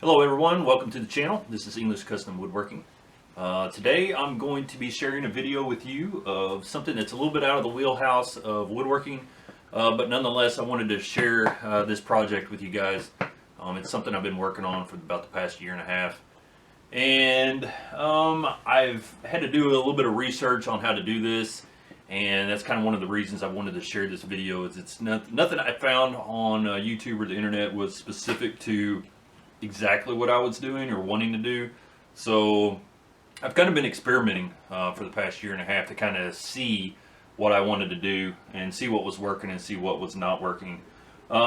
Hello everyone, welcome to the channel. This is English Custom Woodworking. Today I'm going to be sharing a video with you of something that's a little bit out of the wheelhouse of woodworking, but nonetheless I wanted to share this project with you guys. It's something I've been working on for about the past year and a half, and I've had to do a little bit of research on how to do this, and that's kind of one of the reasons I wanted to share this video. Is it's nothing I found on YouTube or the internet was specific to exactly what I was doing or wanting to do. So I've kind of been experimenting for the past year and a half to kind of see what I wanted to do and see what was working and see what was not working.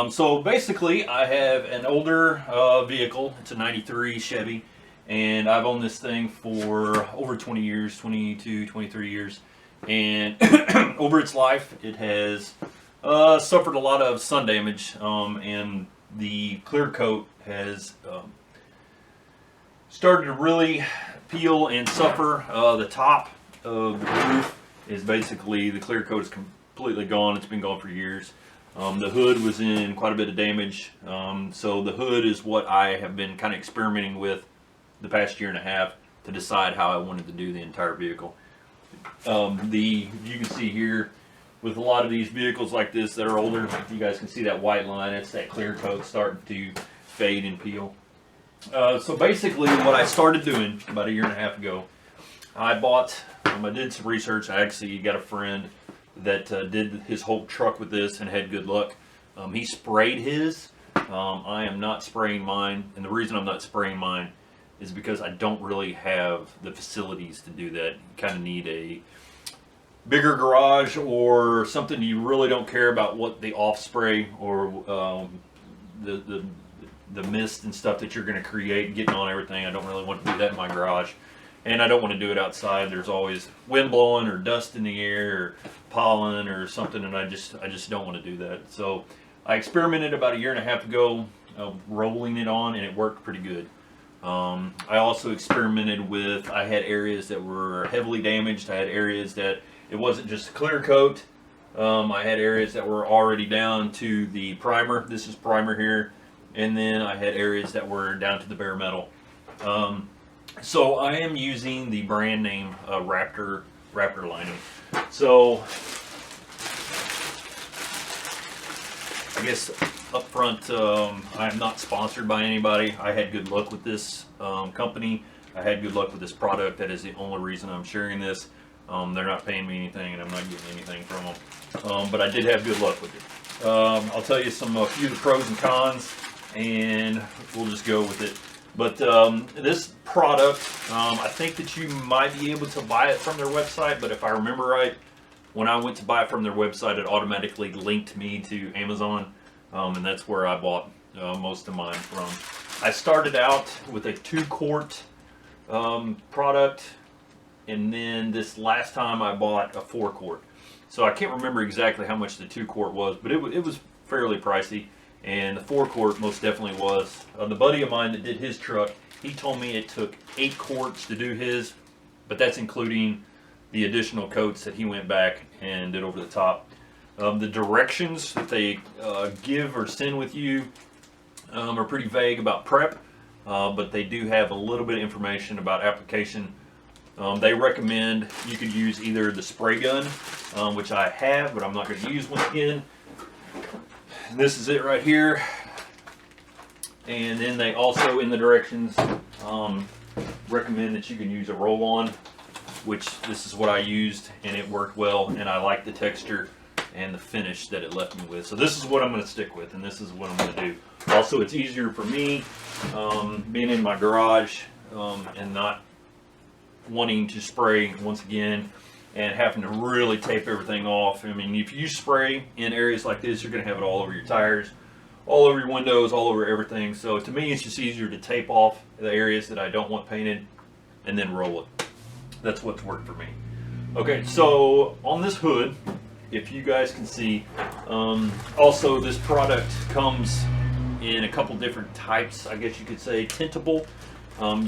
So basically I have an older vehicle. It's a 93 Chevy, and I've owned this thing for over 20 years, 22, 23 years. And over its life it has suffered a lot of sun damage, and the Clearcoat has started to really peel and suffer. The top of the roof is basically, the Clearcoat is completely gone. It's been gone for years. The hood was in quite a bit of damage. So the hood is what I have been kind of experimenting with the past year and a half to decide how I wanted to do the entire vehicle. You can see here, with a lot of these vehicles like this that are older, you guys can see that white line. It's that clear coat starting to fade and peel. So basically what I started doing about a year and a half ago, I did some research. I actually got a friend that did his whole truck with this and had good luck. He sprayed his. I am not spraying mine, and the reason I'm not spraying mine is because I don't really have the facilities to do that. You kind of need a bigger garage or something. You really don't care about what the off spray or the mist and stuff that you're going to create getting on everything. I don't really want to do that in my garage, and I don't want to do it outside. There's always wind blowing or dust in the air or pollen or something, and I just don't want to do that. So I experimented about a year and a half ago rolling it on, and it worked pretty good. I also experimented with, I had areas that were heavily damaged. I had areas that it wasn't just a clear coat. I had areas that were already down to the primer. This is primer here. And then I had areas that were down to the bare metal. So I am using the brand name Raptor Liner. So I guess up front, I am not sponsored by anybody. I had good luck with this company. I had good luck with this product. That is the only reason I'm sharing this. They're not paying me anything, and I'm not getting anything from them. But I did have good luck with it. I'll tell you a few of the pros and cons, and we'll just go with it. But this product, I think that you might be able to buy it from their website, but if I remember right, when I went to buy it from their website, it automatically linked me to Amazon, and that's where I bought most of mine from. I started out with a 2-quart product, and then this last time I bought a 4-quart. So I can't remember exactly how much the 2-quart was, but it was fairly pricey, and the 4-quart most definitely was. The buddy of mine that did his truck, he told me it took 8 quarts to do his, but that's including the additional coats that he went back and did over the top. The directions that they give or send with you are pretty vague about prep, but they do have a little bit of information about application. They recommend you could use either the spray gun, which I have, but I'm not going to use once again. This is it right here. And then they also, in the directions, recommend that you can use a roll-on, which this is what I used, and it worked well, and I like the texture and the finish that it left me with. So this is what I'm going to stick with, and this is what I'm going to do. Also, it's easier for me being in my garage and not wanting to spray once again and having to really tape everything off. I mean, if you spray in areas like this, you're going to have it all over your tires, all over your windows, all over everything. So to me, it's just easier to tape off the areas that I don't want painted and then roll it. That's what's worked for me. Okay, so on this hood, if you guys can see, also this product comes in a couple different types, I guess you could say, tintable.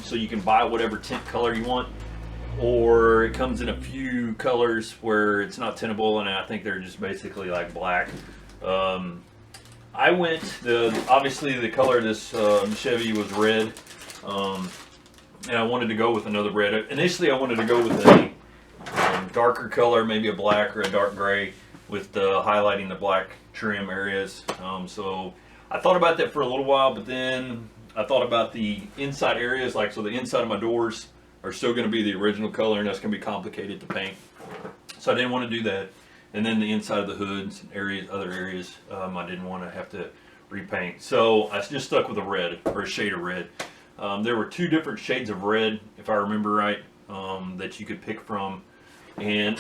So you can buy whatever tint color you want, or it comes in a few colors where it's not tintable, and I think they're just basically like black. I went, obviously the color of this Chevy was red, and I wanted to go with another red. Initially I wanted to go with a darker color, maybe a black or a dark gray, with highlighting the black trim areas. So I thought about that for a little while, but then I thought about the inside areas, like so the inside of my doors are still going to be the original color, and that's going to be complicated to paint. So I didn't want to do that. And then the inside of the hoods, areas, other areas, I didn't want to have to repaint. So I just stuck with a red, or a shade of red. There were 2 different shades of red, if I remember right, that you could pick from. And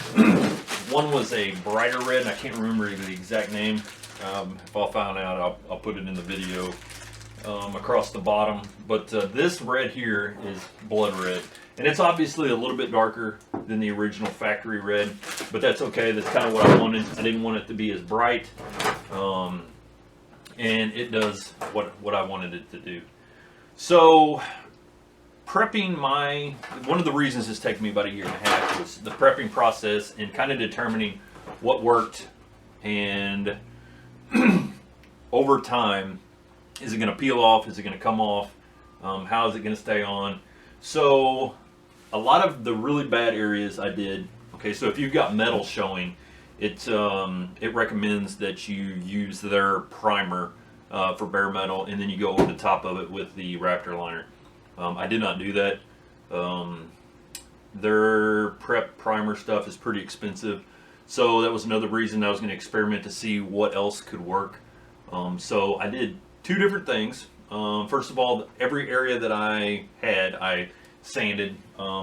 one was a brighter red, and I can't remember the exact name. If I'll find out, I'll put it in the video across the bottom. But this red here is blood red. And it's obviously a little bit darker than the original factory red, but that's okay. That's kind of what I wanted. I didn't want it to be as bright, and it does what I wanted it to do. So prepping one of the reasons it's taken me about 1.5 years was the prepping process and kind of determining what worked, and over time, is it going to peel off? Is it going to come off? How is it going to stay on? So a lot of the really bad areas I did, okay, so if you've got metal showing, it recommends that you use their primer for bare metal, and then you go over the top of it with the Raptor liner. I did not do that. Their prep primer stuff is pretty expensive, so that was another reason I was going to experiment to see what else could work. So I did 2 different things. First of all, every area that I had, I sanded,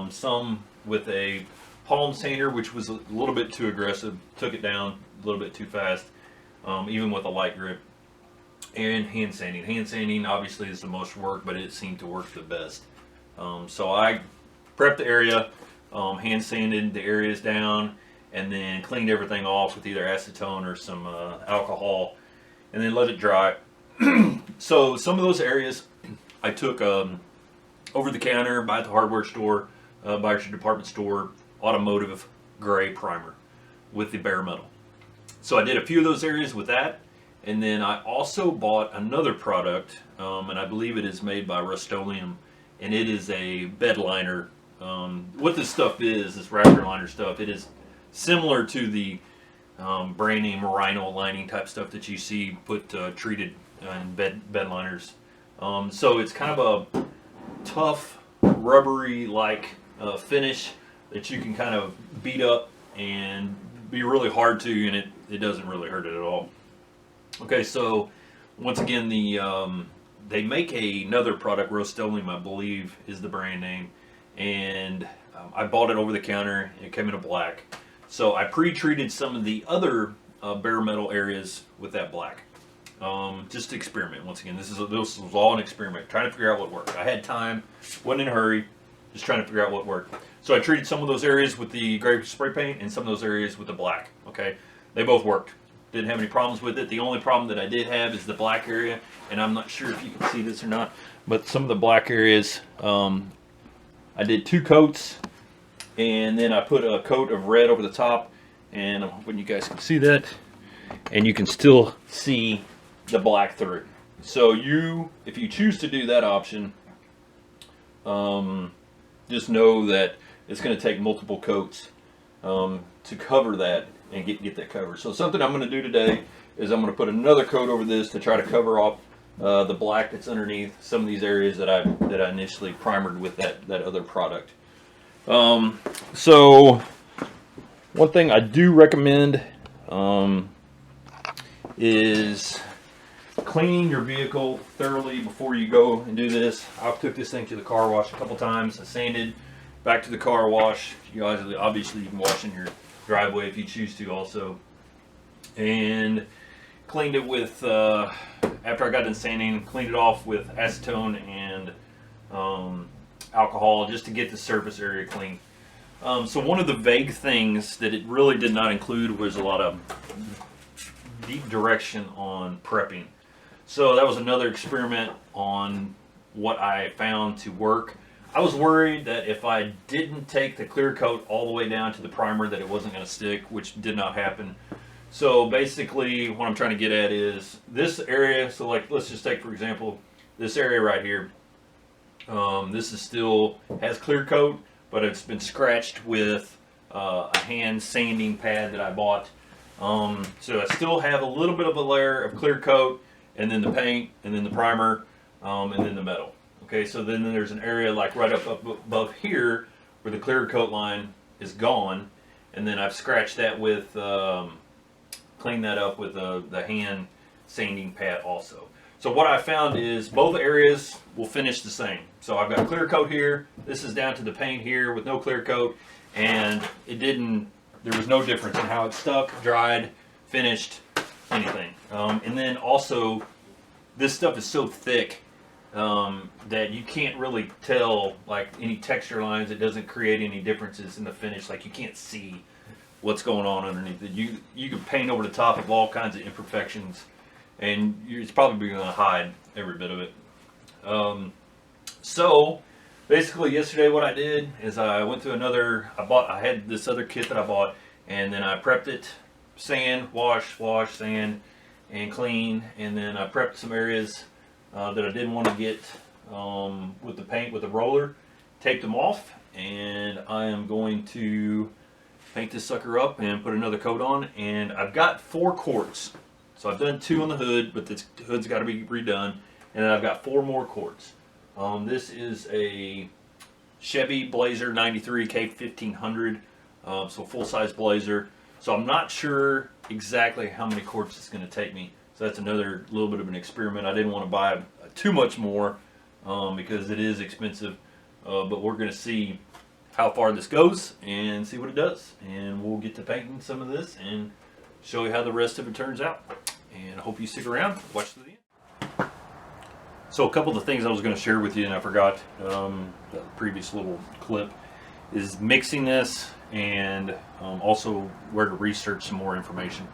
some with a palm sander, which was a little bit too aggressive, took it down a little bit too fast, even with a light grip, and hand sanding. Hand sanding obviously is the most work, but it seemed to work the best. So I prepped the area, hand sanded the areas down, and then cleaned everything off with either acetone or some alcohol, and then let it dry. So some of those areas I took over the counter, buy at the hardware store, buy at your department store, automotive gray primer with the bare metal. So I did a few of those areas with that, and then I also bought another product, and I believe it is made by Rust-Oleum, and it is a bed liner. What this stuff is, this Raptor liner stuff, it is similar to the brand name Rhino lining type stuff that you see put treated in bed liners. So it's kind of a tough, rubbery like finish that you can kind of beat up and be really hard to, and it doesn't really hurt it at all. Okay, so once again, they make another product, Rust-Oleum, I believe is the brand name, and I bought it over the counter. It came in a black. So I pre-treated some of the other bare metal areas with that black. Just to experiment. Once again, this was all an experiment, trying to figure out what worked. I had time, wasn't in a hurry, just trying to figure out what worked. So I treated some of those areas with the gray spray paint and some of those areas with the black. Okay, they both worked. Didn't have any problems with it. The only problem that I did have is the black area, and I'm not sure if you can see this or not, but some of the black areas, I did 2 coats, and then I put a coat of red over the top, and I'm hoping you guys can see that, and you can still see the black through. So if you choose to do that option, just know that it's going to take multiple coats to cover that and get that covered. So something I'm going to do today is I'm going to put another coat over this to try to cover off the black that's underneath some of these areas that I initially primered with that other product. So one thing I do recommend is cleaning your vehicle thoroughly before you go and do this. I took this thing to the car wash a couple times. I sanded, back to the car wash. You guys, obviously you can wash in your driveway if you choose to also. And cleaned it with, after I got done sanding, cleaned it off with acetone and alcohol just to get the surface area clean. So one of the vague things that it really did not include was a lot of deep direction on prepping. So that was another experiment on what I found to work. I was worried that if I didn't take the clear coat all the way down to the primer that it wasn't going to stick, which did not happen. So basically what I'm trying to get at is this area, so like let's just take for example this area right here. This is still has clear coat, but it's been scratched with a hand sanding pad that I bought. So I still have a little bit of a layer of clear coat, and then the paint, and then the primer, and then the metal. Okay, so then there's an area like right up above here where the clear coat line is gone, and then I've scratched that with cleaned that up with the hand sanding pad also. So what I found is both areas will finish the same. So I've got clear coat here, this is down to the paint here with no clear coat, and there was no difference in how it stuck, dried, finished, anything. And then also, this stuff is so thick that you can't really tell like any texture lines. It doesn't create any differences in the finish. Like you can't see what's going on underneath it. You can paint over the top of all kinds of imperfections, and it's probably going to hide every bit of it. So basically yesterday what I did is I went to I had this other kit that I bought, and then I prepped it, sand, wash, sand, and clean, and then I prepped some areas that I didn't want to get with the paint with the roller, taped them off, and I am going to paint this sucker up and put another coat on. And I've got 4 quarts. So I've done 2 on the hood, but the hood's got to be redone. And then I've got 4 more quarts. This is a Chevy Blazer 93 K1500, so full-size Blazer. So I'm not sure exactly how many quarts it's going to take me. So that's another little bit of an experiment. I didn't want to buy too much more because it is expensive. But we're going to see how far this goes and see what it does. And we'll get to painting some of this and show you how the rest of it turns out. And I hope you stick around, watch to the end. So a couple of the things I was going to share with you and I forgot, the previous little clip, is mixing this and also where to research some more information.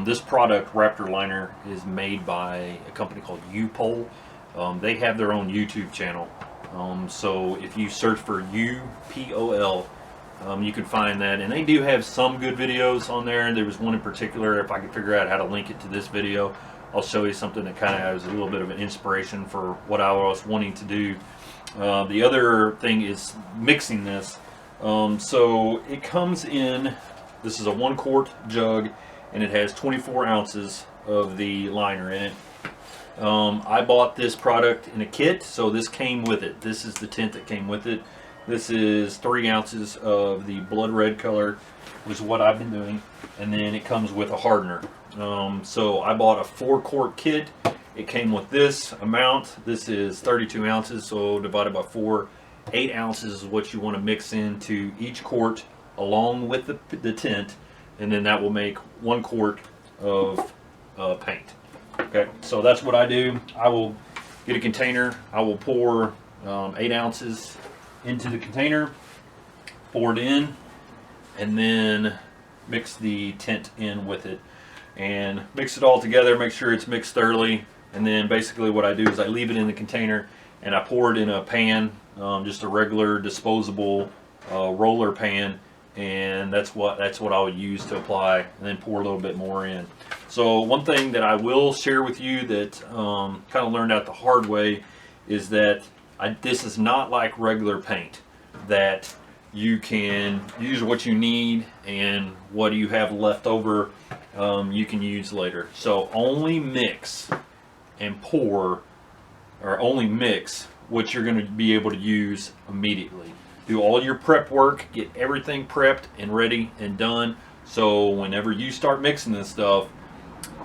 This product, Raptor Liner, is made by a company called Upol. They have their own YouTube channel. So if you search for UPOL, you can find that, and they do have some good videos on there. There was one in particular, if I could figure out how to link it to this video, I'll show you something that kind of has a little bit of an inspiration for what I was wanting to do. The other thing is mixing this. So it comes in, this is a 1 quart jug, and it has 24 ounces of the liner in it. I bought this product in a kit, so this came with it. This is the tint that came with it. This is 3 ounces of the blood red color, which is what I've been doing, and then it comes with a hardener. So I bought a 4 quart kit. It came with this amount. This is 32 ounces, so divided by 4, 8 ounces is what you want to mix into each quart along with the tint, and then that will make 1 quart of paint. Okay, so that's what I do. I will get a container. I will pour 8 ounces into the container, pour it in, and then mix the tint in with it. And mix it all together, make sure it's mixed thoroughly. And then basically what I do is I leave it in the container and I pour it in a pan, just a regular disposable roller pan. And that's what I would use to apply, and then pour a little bit more in. So one thing that I will share with you that kind of learned out the hard way is that this is not like regular paint, that you can use what you need and what you have left over you can use later. So only mix and pour, or only mix what you're going to be able to use immediately. Do all your prep work, get everything prepped and ready and done, so whenever you start mixing this stuff,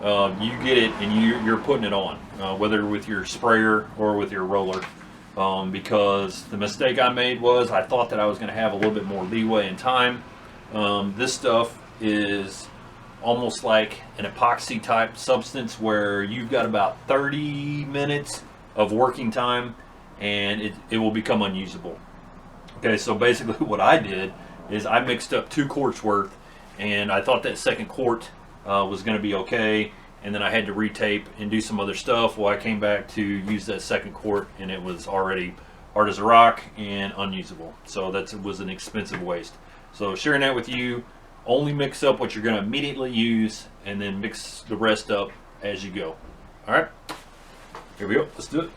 you get it and you're putting it on, whether with your sprayer or with your roller. Because the mistake I made was I thought that I was going to have a little bit more leeway in time. This stuff is almost like an epoxy type substance where you've got about 30 minutes of working time and it will become unusable. Okay, so basically what I did is I mixed up 2 quarts worth, and I thought that 2nd quart was going to be okay, and then I had to retape and do some other stuff. Well, I came back to use that 2nd quart and it was already hard as a rock and unusable. So that was an expensive waste. So sharing that with you, Only mix up what you're going to immediately use, and then mix the rest up as you go. All right, here we go. Let's do it.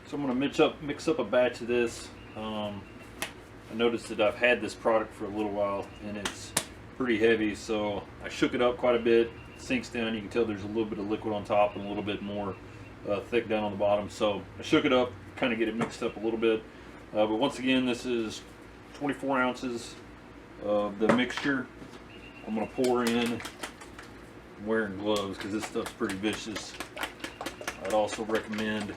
So I'm going to mix up a batch of this. I noticed that I've had this product for a little while and it's pretty heavy, so I shook it up quite a bit. It sinks down. You can tell there's a little bit of liquid on top and a little bit more thick down on the bottom. So I shook it up, kind of get it mixed up a little bit. But once again, this is 24 ounces of the mixture. I'm going to pour in. I'm wearing gloves because this stuff's pretty vicious. I'd also recommend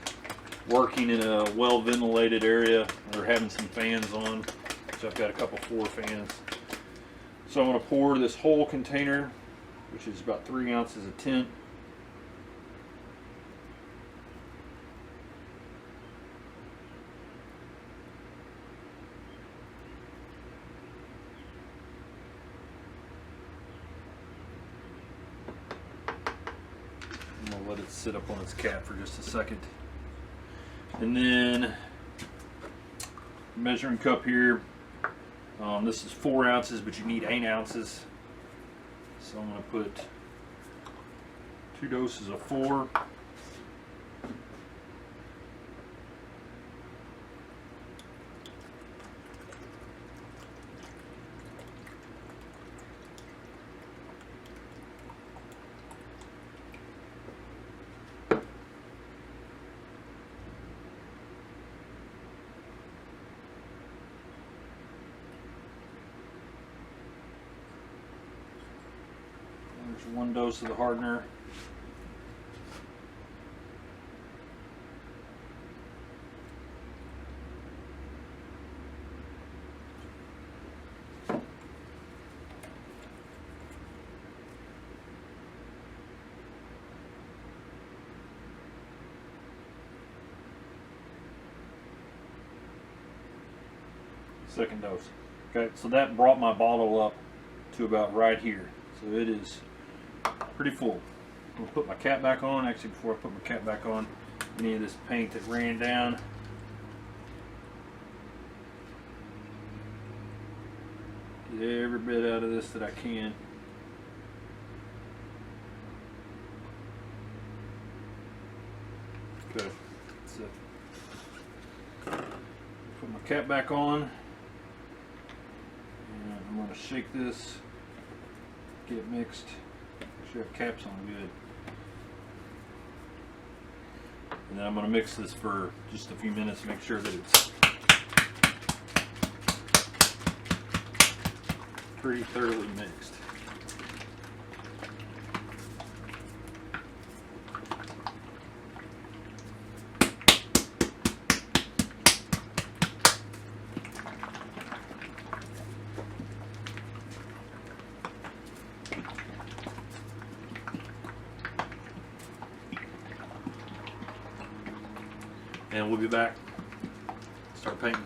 working in a well ventilated area or having some fans on. So I've got a couple floor fans. So I'm going to pour this whole container, which is about 3 ounces of tint. I'm going to let it sit up on its cap for just a second. And then measuring cup here. This is 4 ounces, but you need 8 ounces. So I'm going to put 2 doses of 4. There's 1 dose of the hardener. Second dose. Okay, so that brought my bottle up to about right here. So it is pretty full. I'm going to put my cap back on. Actually, before I put my cap back on, any of this paint that ran down. Get every bit out of this that I can. Okay, that's it. Put my cap back on. And I'm going to shake this, get it mixed. Make sure the cap's on good. And then I'm going to mix this for just a few minutes, make sure that it's pretty thoroughly mixed. And we'll be back. Start painting.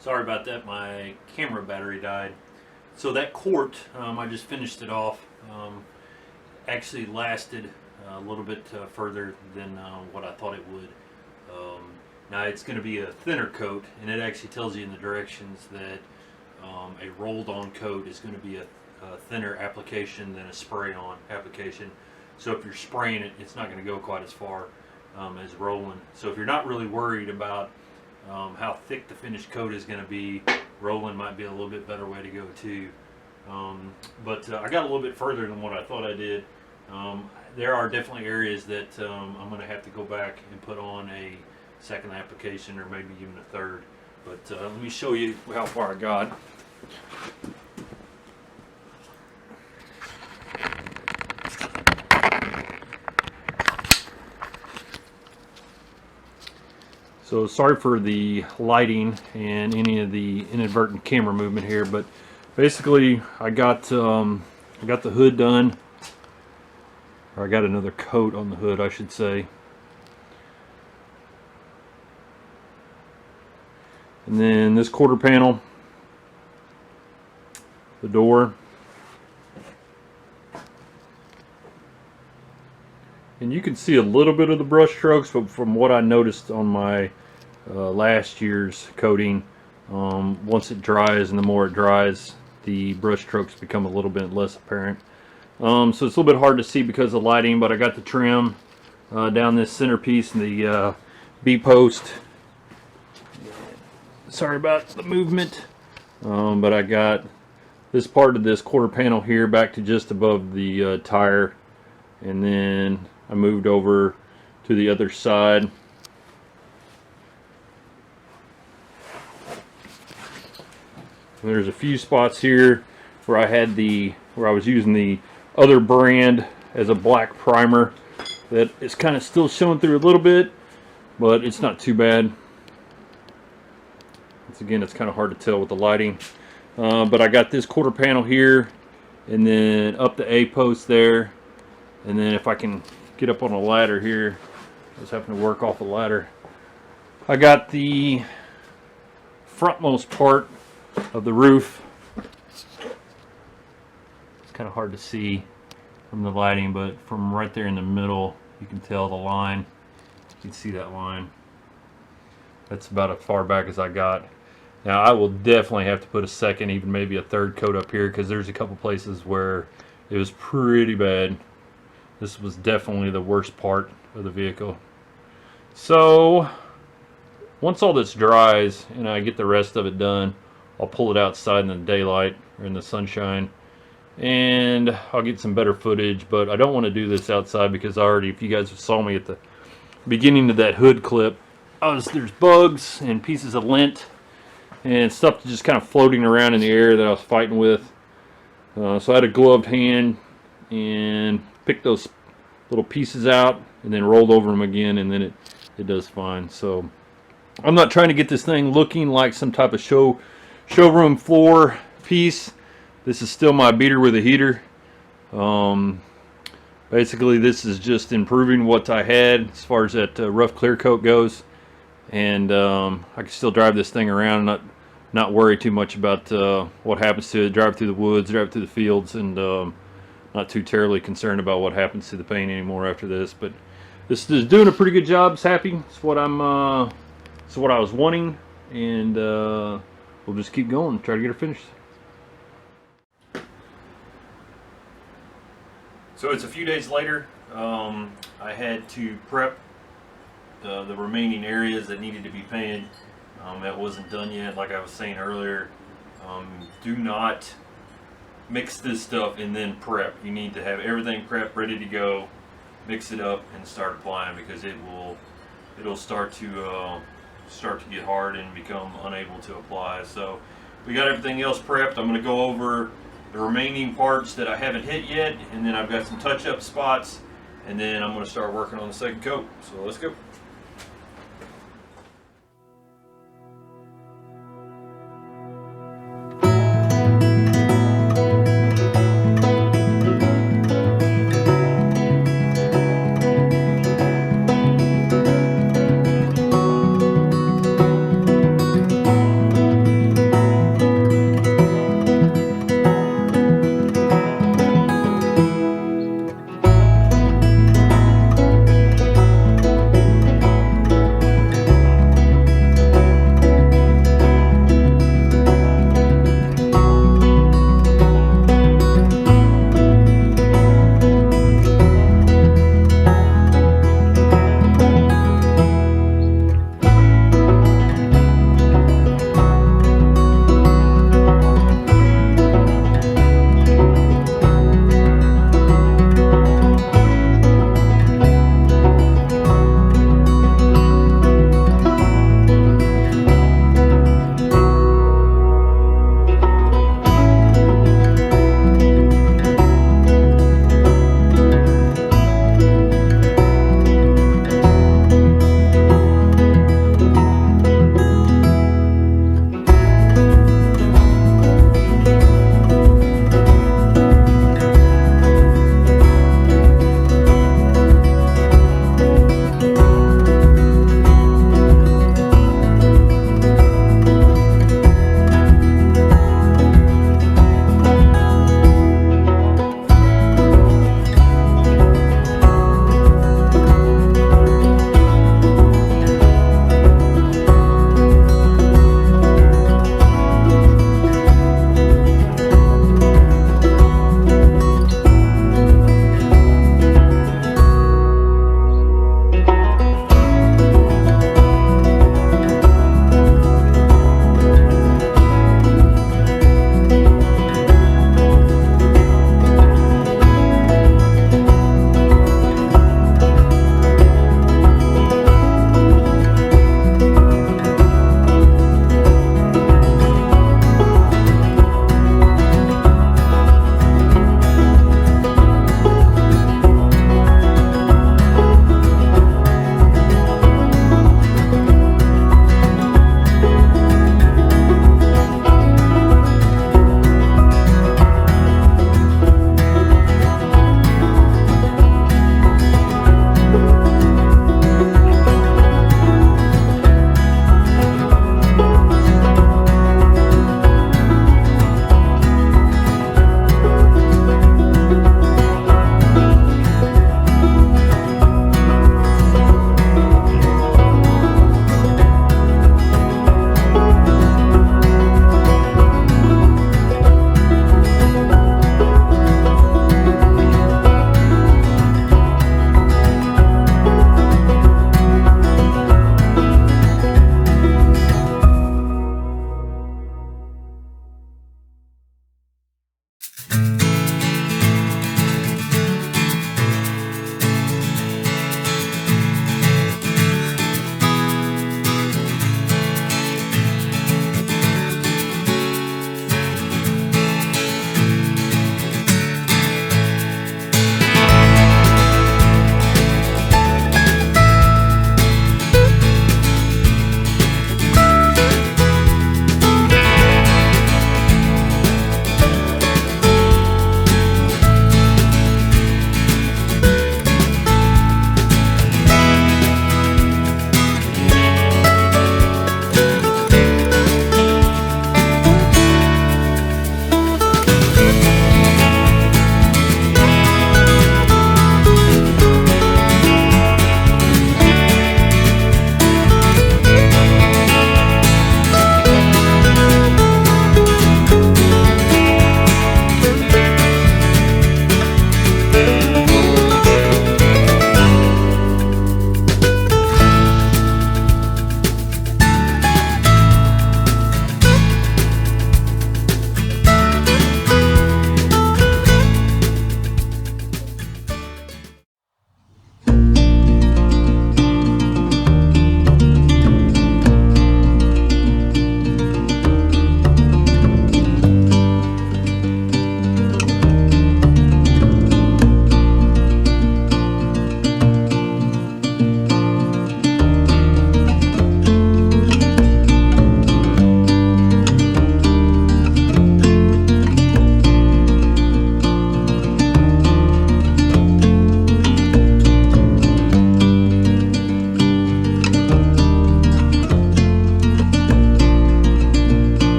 Sorry about that, my camera battery died. So that quart, I just finished it off. Actually lasted a little bit further than what I thought it would. Now it's going to be a thinner coat, and it actually tells you in the directions that a rolled on coat is going to be a thinner application than a spray on application. So if you're spraying it, it's not going to go quite as far as rolling. So if you're not really worried about how thick the finished coat is going to be, rolling might be a little bit better way to go too. But I got a little bit further than what I thought I did. There are definitely areas that I'm going to have to go back and put on a second application, or maybe even a third. But let me show you how far I got. So sorry for the lighting and any of the inadvertent camera movement here, but basically I got the hood done, or I got another coat on the hood, I should say. And then this quarter panel, the door, and you can see a little bit of the brush strokes, but from what I noticed on my last year's coating, once it dries and the more it dries, the brush strokes become a little bit less apparent. So it's a little bit hard to see because of lighting, but I got the trim down this centerpiece and the B-post. Sorry about the movement, but I got this part of this quarter panel here back to just above the tire, and then I moved over to the other side. And there's a few spots here where I was using the other brand as a black primer that is kind of still showing through a little bit, but it's not too bad. Once again, it's kind of hard to tell with the lighting. But I got this quarter panel here, and then up the A-post there, and then if I can get up on a ladder here, I was having to work off a ladder. I got the frontmost part of the roof. It's kind of hard to see from the lighting, but from right there in the middle, you can tell the line. You can see that line. That's about as far back as I got. Now I will definitely have to put a second, even maybe a third coat up here, because there's a couple places where it was pretty bad. This was definitely the worst part of the vehicle. So once all this dries and I get the rest of it done, I'll pull it outside in the daylight or in the sunshine, and I'll get some better footage. But I don't want to do this outside because if you guys saw me at the beginning of that hood clip, there's bugs and pieces of lint and stuff just kind of floating around in the air that I was fighting with. So I had a gloved hand and picked those little pieces out and then rolled over them again, and then it does fine. So I'm not trying to get this thing looking like some type of showroom floor piece. This is still my beater with a heater. Basically this is just improving what I had as far as that rough clear coat goes, and I can still drive this thing around and not worry too much about what happens to it. Drive through the woods, drive through the fields, and not too terribly concerned about what happens to the paint anymore after this. But this is doing a pretty good job. It's happy. It's what it's what I was wanting, and we'll just keep going, try to get her finished. So it's a few days later. I had to prep the remaining areas that needed to be painted. That wasn't done yet, like I was saying earlier. Do not mix this stuff and then prep. You need to have everything prepped, ready to go, mix it up, and start applying, because it'll start to get hard and become unable to apply. So we got everything else prepped. I'm going to go over the remaining parts that I haven't hit yet, and then I've got some touch-up spots, and then I'm going to start working on the second coat. So let's go.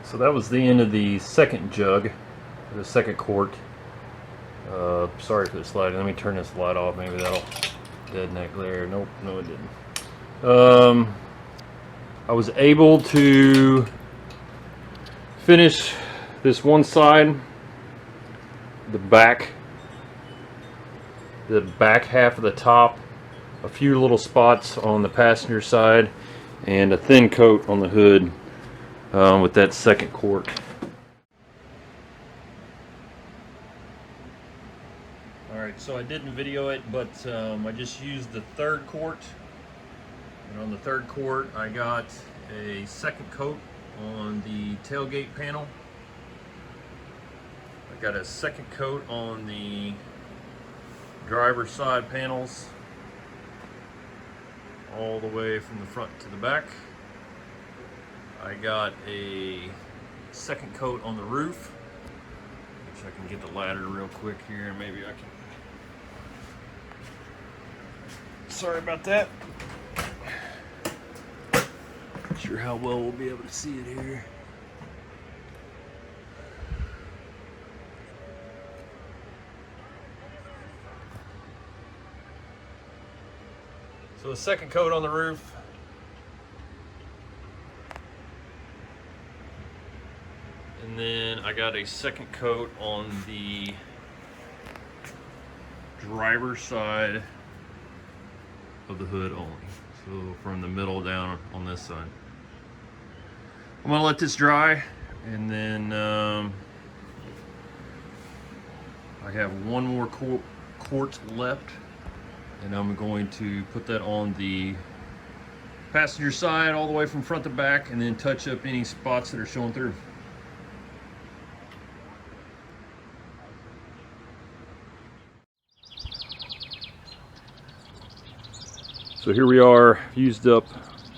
So that was the end of the second jug, the second quart. Sorry for the slide. Let me turn this light off. Maybe that'll deaden that glare. Nope, no it didn't. I was able to finish this one side, the back half of the top, a few little spots on the passenger side, and a thin coat on the hood with that second quart. Alright, so I didn't video it, but I just used the third quart. And on the third quart, I got a second coat on the tailgate panel. I got a second coat on the driver's side panels, all the way from the front to the back. I got a second coat on the roof, which I can get the ladder real quick here. Maybe I can. Sorry about that. Not sure how well we'll be able to see it here. So a second coat on the roof. And then I got a second coat on the driver's side of the hood only. So from the middle down on this side. I'm gonna let this dry, and then I have one more quart left, and I'm going to put that on the passenger side all the way from front to back, and then touch up any spots that are showing through. So here we are, used up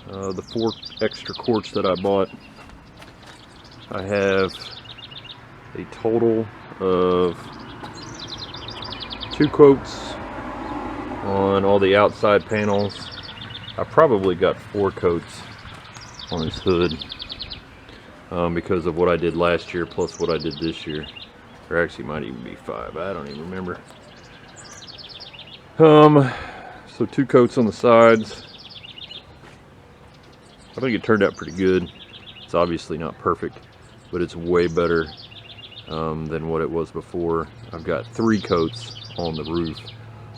the 4 extra quarts that I bought. I have a total of 2 coats on all the outside panels. I probably got 4 coats on this hood because of what I did last year plus what I did this year. Or actually might even be 5, I don't even remember. So 2 coats on the sides. I think it turned out pretty good. It's obviously not perfect, but it's way better than what it was before. I've got 3 coats on the roof.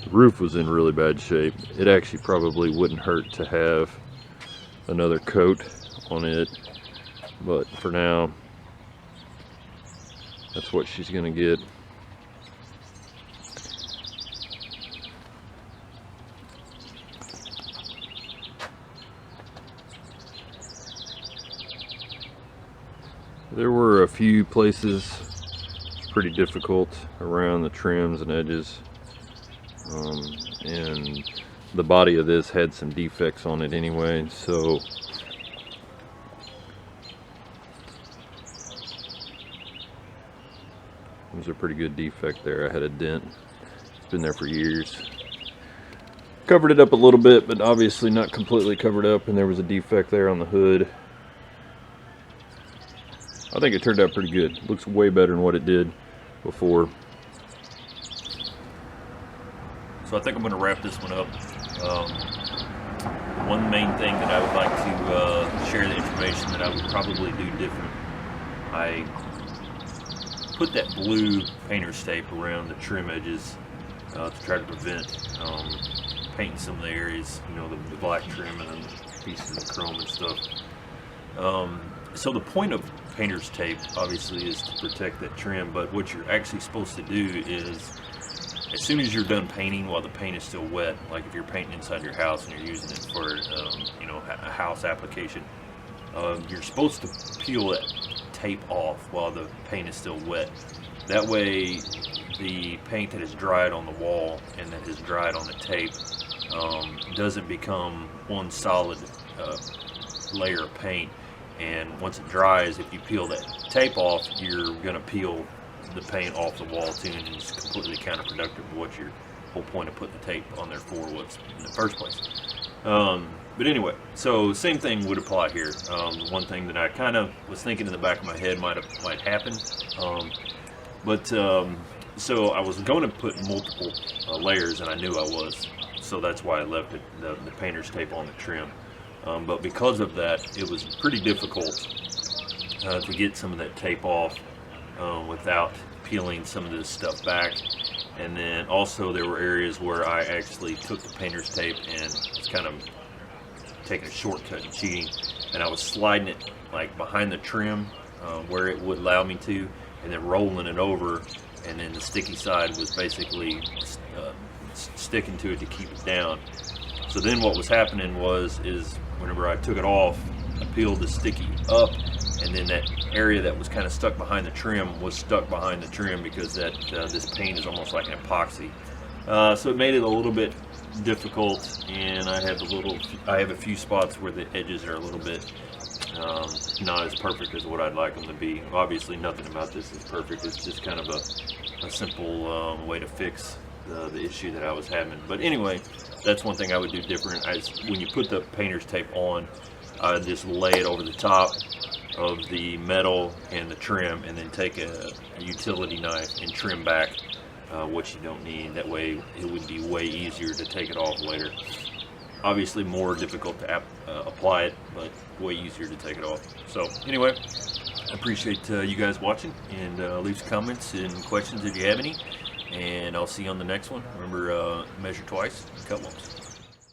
The roof was in really bad shape. It actually probably wouldn't hurt to have another coat on it, but for now, that's what she's gonna get. There were a few places pretty difficult around the trims and edges, and the body of this had some defects on it anyway, so it was a pretty good defect there. I had a dent. It's been there for years. Covered it up a little bit, but obviously not completely covered up, and there was a defect there on the hood. I think it turned out pretty good. It looks way better than what it did before. So I think I'm going to wrap this one up. One main thing that I would like to share the information that I would probably do different. I put that blue painter's tape around the trim edges to try to prevent painting some of the areas, you know, the black trim and then the pieces of chrome and stuff. So the point of painter's tape obviously is to protect that trim, but what you're actually supposed to do is, as soon as you're done painting while the paint is still wet, like if you're painting inside your house and you're using it for you know, a house application, you're supposed to peel that tape off while the paint is still wet. That way the paint that has dried on the wall and that has dried on the tape doesn't become one solid layer of paint. And once it dries, if you peel that tape off, you're going to peel the paint off the wall too, and it's completely counterproductive to what your whole point of putting the tape on there for was in the first place. But anyway, so same thing would apply here. One thing that I kind of was thinking in the back of my head might happen, so I was going to put multiple layers, and I knew I was. So that's why I left the painter's tape on the trim. But because of that, it was pretty difficult to get some of that tape off without peeling some of this stuff back. And then also there were areas where I actually took the painter's tape and was kind of taking a shortcut and cheating, and I was sliding it like behind the trim where it would allow me to, and then rolling it over, and then the sticky side was basically sticking to it to keep it down. So then what was happening is whenever I took it off, I peeled the sticky up, and then that area that was kind of stuck behind the trim was stuck behind the trim because this paint is almost like an epoxy. So it made it a little bit difficult, and I have a few spots where the edges are a little bit not as perfect as what I'd like them to be. Obviously nothing about this is perfect. It's just kind of a simple way to fix the issue that I was having. But anyway, that's one thing I would do different. When you put the painter's tape on, I just lay it over the top of the metal and the trim, and then take a utility knife and trim back what you don't need. That way it would be way easier to take it off later. Obviously more difficult to apply it, but way easier to take it off. So anyway, I appreciate you guys watching, and leave some comments and questions if you have any, and I'll see you on the next one. Remember, measure twice, cut once.